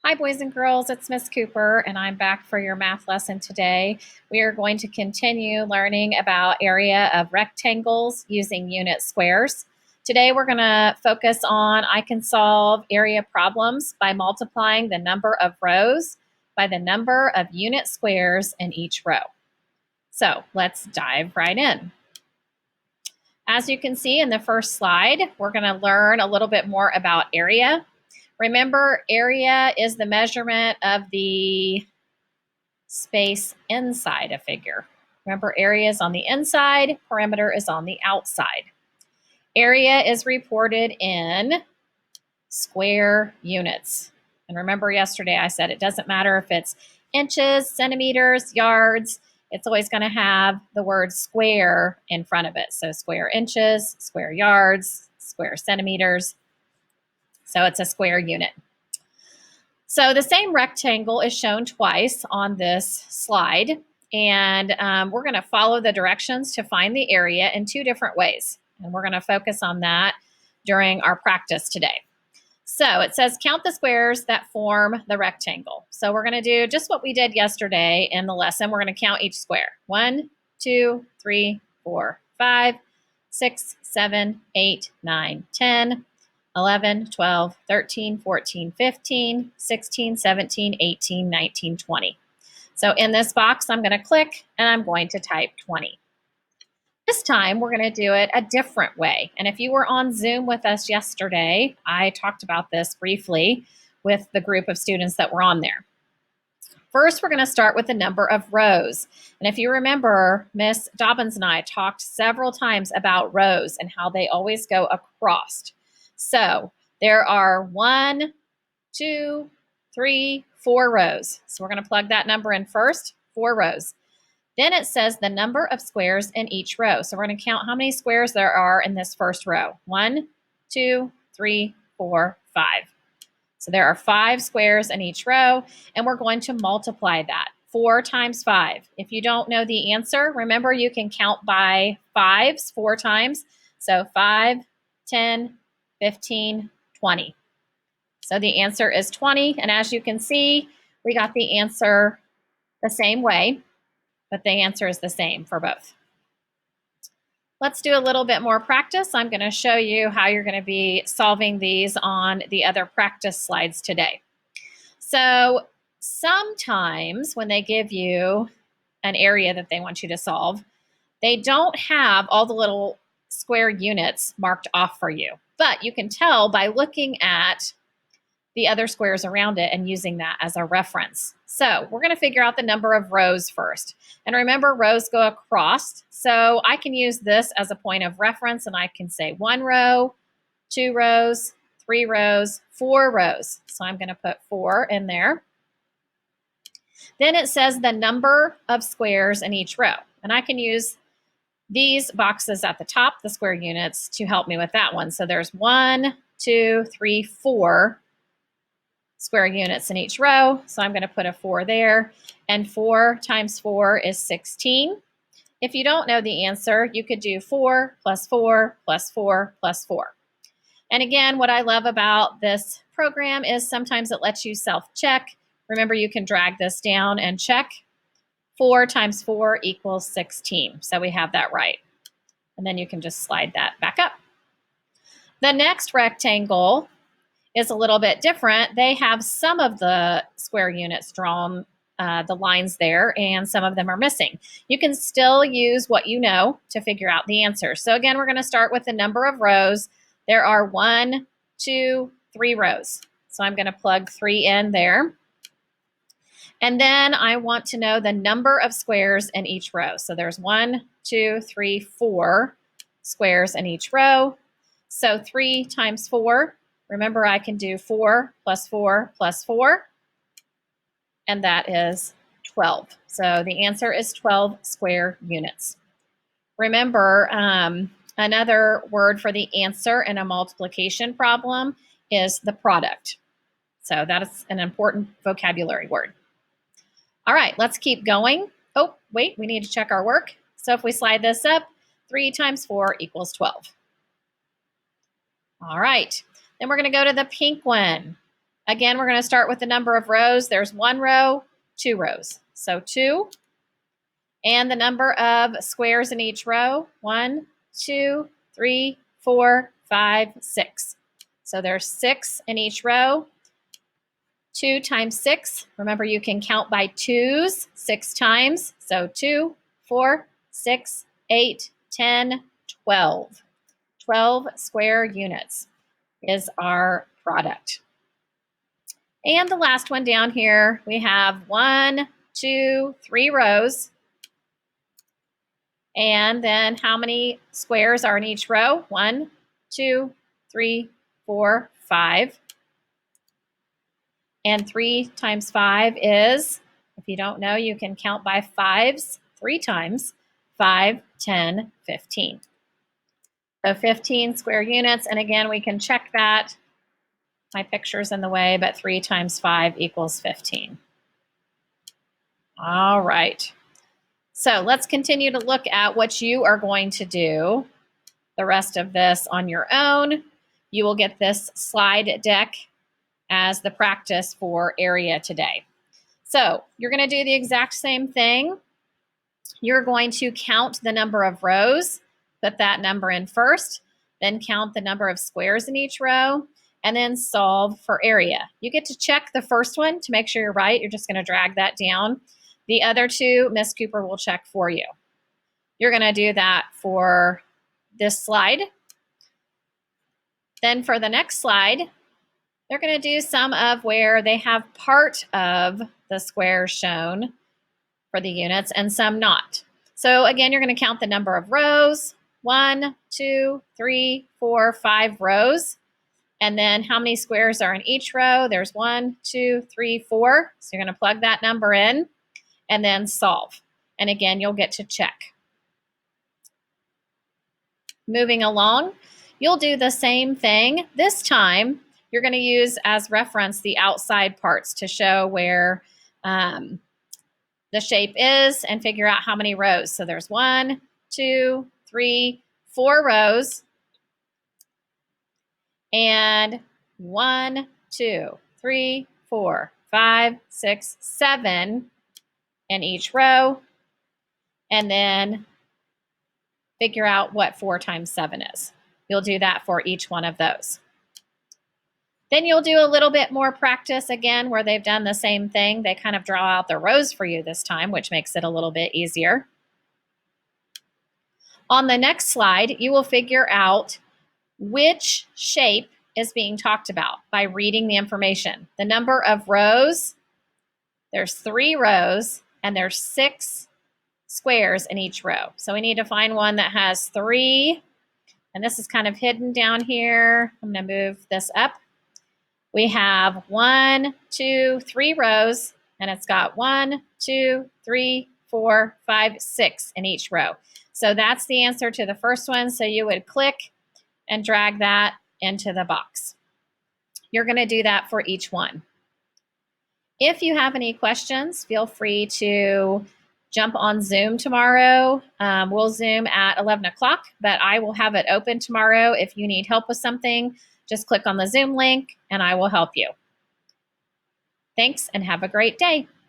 Hi, boys and girls, it's Miss Cooper, and I'm back for your math lesson today. We are going to continue learning about area of rectangles using unit squares. Today, we're going to focus on I can solve area problems by multiplying the number of rows by the number of unit squares in each row. So let's dive right in. As you can see in the first slide, we're going to learn a little bit more about area. Remember, area is the measurement of the space inside a figure. Remember, area is on the inside, perimeter is on the outside. Area is reported in square units. And remember yesterday I said it doesn't matter if it's inches, centimeters, yards, it's always going to have the word square in front of it. So square inches, square yards, square centimeters. So it's a square unit. So the same rectangle is shown twice on this slide, and we're going to follow the directions to find the area in two different ways, and we're going to focus on that during our practice today. So it says count the squares that form the rectangle. So we're going to do just what we did yesterday in the lesson. We're going to count each square. 1, 2, 3, 4, 5, 6, 7, 8, 9, 10. 11, 12, 13, 14, 15, 16, 17, 18, 19, 20. So in this box, I'm going to click and I'm going to type 20. This time, we're going to do it a different way. And if you were on Zoom with us yesterday, I talked about this briefly with the group of students that were on there. First, we're going to start with the number of rows. And if you remember, Miss Dobbins and I talked several times about rows and how they always go across. So there are 1, 2, 3, 4 rows. So we're going to plug that number in first, 4 rows. Then it says the number of squares in each row. So we're going to count how many squares there are in this first row. 1, 2, 3, 4, 5. So there are 5 squares in each row, and we're going to multiply that. 4 times 5. If you don't know the answer, remember you can count by 5s 4 times. So 5, 10, 15, 20. So the answer is 20, and as you can see, we got the answer the same way, but the answer is the same for both. Let's do a little bit more practice. I'm going to show you how you're going to be solving these on the other practice slides today. So sometimes when they give you an area that they want you to solve, they don't have all the little square units marked off for you. But you can tell by looking at the other squares around it and using that as a reference. So we're going to figure out the number of rows first. And remember, rows go across. So I can use this as a point of reference, and I can say 1 row, 2 rows, 3 rows, 4 rows. So I'm going to put 4 in there. Then it says the number of squares in each row. And I can use these boxes at the top, the square units, to help me with that one. So there's 1, 2, 3, 4 square units in each row. So I'm going to put a 4 there. And 4 times 4 is 16. If you don't know the answer, you could do 4 plus 4 plus 4 plus 4. And again, what I love about this program is sometimes it lets you self-check. Remember, you can drag this down and check. 4 times 4 equals 16. So we have that right. And then you can just slide that back up. The next rectangle is a little bit different. They have some of the square units drawn, the lines there, and some of them are missing. You can still use what you know to figure out the answer. So again, we're going to start with the number of rows. There are 1, 2, 3 rows. So I'm going to plug 3 in there. And then I want to know the number of squares in each row. So there's 1, 2, 3, 4 squares in each row. So 3 times 4, remember I can do 4 plus 4 plus 4, and that is 12. So the answer is 12 square units. Remember, another word for the answer in a multiplication problem is the product. So that is an important vocabulary word. All right, let's keep going. Oh, wait, we need to check our work. So if we slide this up, 3 times 4 equals 12. All right, then we're going to go to the pink one. Again, we're going to start with the number of rows. There's 1 row, 2 rows. So 2. And the number of squares in each row, 1, 2, 3, 4, 5, 6. So there's 6 in each row. 2 times 6. Remember, you can count by 2s 6 times. So 2, 4, 6, 8, 10, 12. 12 square units is our product. And the last one down here, we have 1, 2, 3 rows. And then how many squares are in each row? 1, 2, 3, 4, 5. And 3 times 5 is, if you don't know, you can count by 5s 3 times. 5, 10, 15. So 15 square units. And again, we can check that. My picture's in the way, but 3 times 5 equals 15. All right. So let's continue to look at what you are going to do the rest of this on your own. You will get this slide deck as the practice for area today. So you're going to do the exact same thing. You're going to count the number of rows, put that number in first, then count the number of squares in each row, and then solve for area. You get to check the first one to make sure you're right. You're just going to drag that down. The other 2, Miss Cooper will check for you. You're going to do that for this slide. Then for the next slide, they're going to do some of where they have part of the squares shown for the units and some not. So again, you're going to count the number of rows. 1, 2, 3, 4, 5 rows. And then how many squares are in each row? There's 1, 2, 3, 4. So you're going to plug that number in and then solve. And again, you'll get to check. Moving along, you'll do the same thing. This time, you're going to use as reference the outside parts to show where the shape is and figure out how many rows. So there's 1, 2, 3, 4 rows. And 1, 2, 3, 4, 5, 6, 7 in each row. And then figure out what 4 times 7 is. You'll do that for each one of those. Then you'll do a little bit more practice again where they've done the same thing. They kind of draw out the rows for you this time, which makes it a little bit easier. On the next slide, you will figure out which shape is being talked about by reading the information. The number of rows, there's 3 rows, and there's 6 squares in each row. So we need to find one that has 3, and this is kind of hidden down here. I'm going to move this up. We have 1, 2, 3 rows, and it's got 1, 2, 3, 4, 5, 6 in each row. So that's the answer to the first one. So you would click and drag that into the box. You're going to do that for each one. If you have any questions, feel free to jump on Zoom tomorrow. We'll Zoom at 11 o'clock, but I will have it open tomorrow. If you need help with something, just click on the Zoom link and I will help you. Thanks and have a great day.